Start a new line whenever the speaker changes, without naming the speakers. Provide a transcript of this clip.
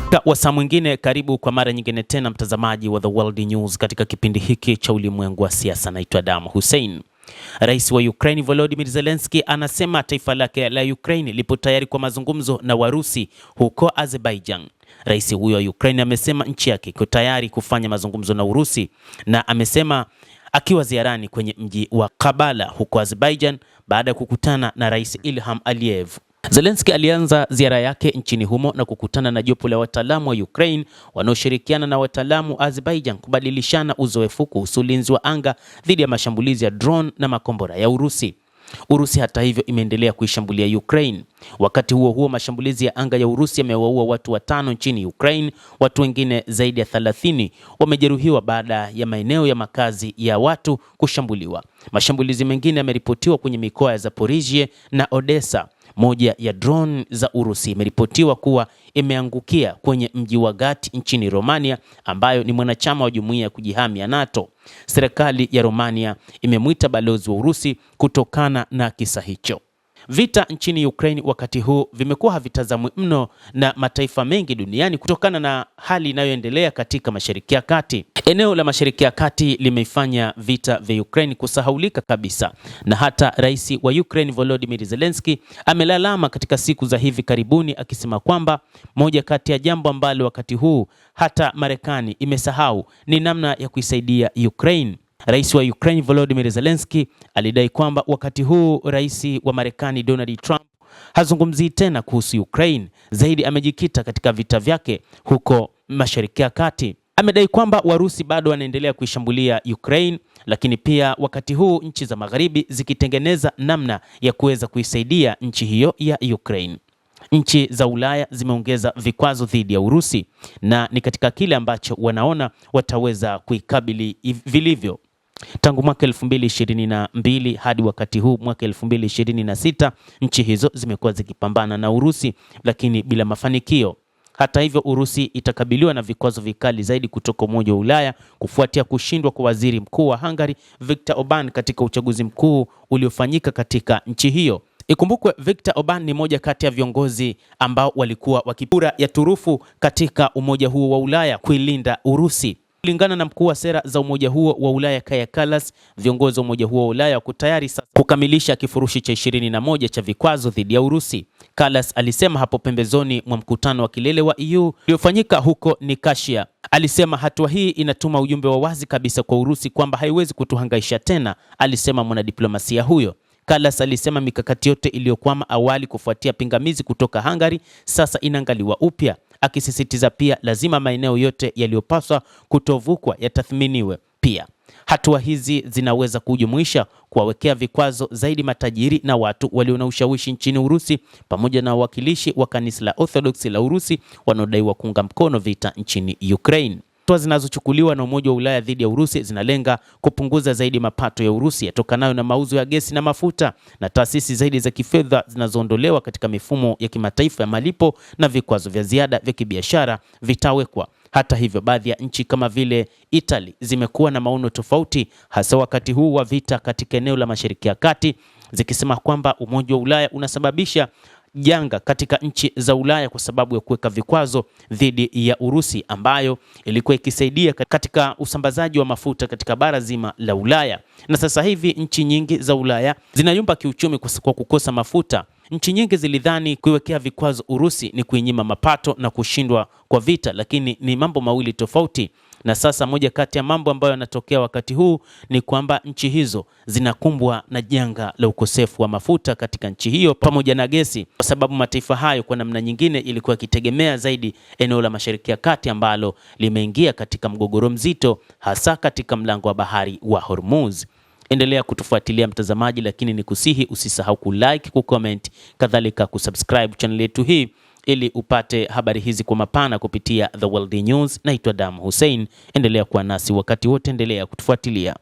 Kwa saa mwingine, karibu kwa mara nyingine tena mtazamaji wa The World News katika kipindi hiki cha ulimwengu wa siasa. Naitwa Damu Hussein. Rais wa Ukraine Volodymyr Zelensky anasema taifa lake la Ukraine lipo tayari kwa mazungumzo na Warusi huko Azerbaijan. Rais huyo wa Ukraine amesema nchi yake iko tayari kufanya mazungumzo na Urusi, na amesema akiwa ziarani kwenye mji wa Kabala huko Azerbaijan baada ya kukutana na Rais Ilham Aliyev. Zelensky alianza ziara yake nchini humo na kukutana na jopo la wataalamu wa Ukraine wanaoshirikiana na wataalamu wa Azerbaijan kubadilishana uzoefu kuhusu ulinzi wa anga dhidi ya mashambulizi ya drone na makombora ya Urusi. Urusi hata hivyo imeendelea kuishambulia Ukraine. Wakati huo huo, mashambulizi ya anga ya Urusi yamewaua watu 5 nchini Ukraine. Watu wengine zaidi ya 30 wamejeruhiwa baada ya maeneo ya makazi ya watu kushambuliwa. Mashambulizi mengine yameripotiwa kwenye mikoa ya Zaporizhia na Odessa. Moja ya drone za Urusi imeripotiwa kuwa imeangukia kwenye mji wa Gat nchini Romania, ambayo ni mwanachama wa jumuiya ya kujihami ya NATO. Serikali ya Romania imemwita balozi wa Urusi kutokana na kisa hicho. Vita nchini Ukraine wakati huu vimekuwa havitazamwi mno na mataifa mengi duniani kutokana na hali inayoendelea katika Mashariki ya Kati. Eneo la Mashariki ya Kati limeifanya vita vya Ukraine kusahaulika kabisa, na hata rais wa Ukraine Volodymyr Zelensky amelalama katika siku za hivi karibuni akisema kwamba moja kati ya jambo ambalo wakati huu hata Marekani imesahau ni namna ya kuisaidia Ukraine. Rais wa Ukraine Volodymyr Zelensky alidai kwamba wakati huu rais wa Marekani Donald Trump hazungumzii tena kuhusu Ukraine, zaidi amejikita katika vita vyake huko Mashariki ya Kati. Amedai kwamba Warusi bado wanaendelea kuishambulia Ukraine, lakini pia wakati huu nchi za Magharibi zikitengeneza namna ya kuweza kuisaidia nchi hiyo ya Ukraine. Nchi za Ulaya zimeongeza vikwazo dhidi ya Urusi, na ni katika kile ambacho wanaona wataweza kuikabili vilivyo. Tangu mwaka 2022 hadi wakati huu mwaka 2026, nchi hizo zimekuwa zikipambana na Urusi lakini bila mafanikio. Hata hivyo, Urusi itakabiliwa na vikwazo vikali zaidi kutoka Umoja wa Ulaya kufuatia kushindwa kwa waziri mkuu wa Hungary Viktor Orban katika uchaguzi mkuu uliofanyika katika nchi hiyo. Ikumbukwe Viktor Orban ni moja kati ya viongozi ambao walikuwa wakipura ya turufu katika Umoja huo wa Ulaya kuilinda Urusi. Kulingana na mkuu wa sera za Umoja huo wa Ulaya Kaja Kallas, viongozi wa Umoja huo wa Ulaya wako tayari sasa kukamilisha kifurushi cha 21 cha vikwazo dhidi ya Urusi. Kallas alisema hapo pembezoni mwa mkutano wa kilele wa EU uliofanyika huko Nikashia. Alisema hatua hii inatuma ujumbe wa wazi kabisa kwa Urusi kwamba haiwezi kutuhangaisha tena, alisema mwanadiplomasia huyo. Kallas alisema mikakati yote iliyokwama awali kufuatia pingamizi kutoka Hungary sasa inaangaliwa upya, akisisitiza pia lazima maeneo yote yaliyopaswa kutovukwa yatathminiwe. Pia hatua hizi zinaweza kujumuisha kuwawekea vikwazo zaidi matajiri na watu walio na ushawishi nchini Urusi, pamoja na wawakilishi wa kanisa la Orthodox la Urusi wanaodaiwa kuunga mkono vita nchini Ukraine. Hatua zinazochukuliwa na Umoja wa Ulaya dhidi ya Urusi zinalenga kupunguza zaidi mapato ya Urusi yatokanayo na mauzo ya gesi na mafuta, na taasisi zaidi za kifedha zinazoondolewa katika mifumo ya kimataifa ya malipo, na vikwazo vya ziada vya kibiashara vitawekwa. Hata hivyo, baadhi ya nchi kama vile Italy zimekuwa na maono tofauti, hasa wakati huu wa vita katika eneo la Mashariki ya Kati, zikisema kwamba Umoja wa Ulaya unasababisha janga katika nchi za Ulaya kwa sababu ya kuweka vikwazo dhidi ya Urusi ambayo ilikuwa ikisaidia katika usambazaji wa mafuta katika bara zima la Ulaya. Na sasa hivi nchi nyingi za Ulaya zinayumba kiuchumi kwa kukosa mafuta. Nchi nyingi zilidhani kuiwekea vikwazo Urusi ni kuinyima mapato na kushindwa kwa vita, lakini ni mambo mawili tofauti. Na sasa moja kati ya mambo ambayo yanatokea wakati huu ni kwamba nchi hizo zinakumbwa na janga la ukosefu wa mafuta katika nchi hiyo pamoja na gesi, kwa sababu mataifa hayo kwa namna nyingine ilikuwa ikitegemea zaidi eneo la Mashariki ya Kati ambalo limeingia katika mgogoro mzito, hasa katika mlango wa bahari wa Hormuz. Endelea kutufuatilia mtazamaji, lakini nikusihi usisahau kulike, kucomment, kadhalika kusubscribe channel yetu hii ili upate habari hizi kwa mapana kupitia The World News. Naitwa Damu Hussein. Endelea kuwa nasi wakati wote, endelea kutufuatilia.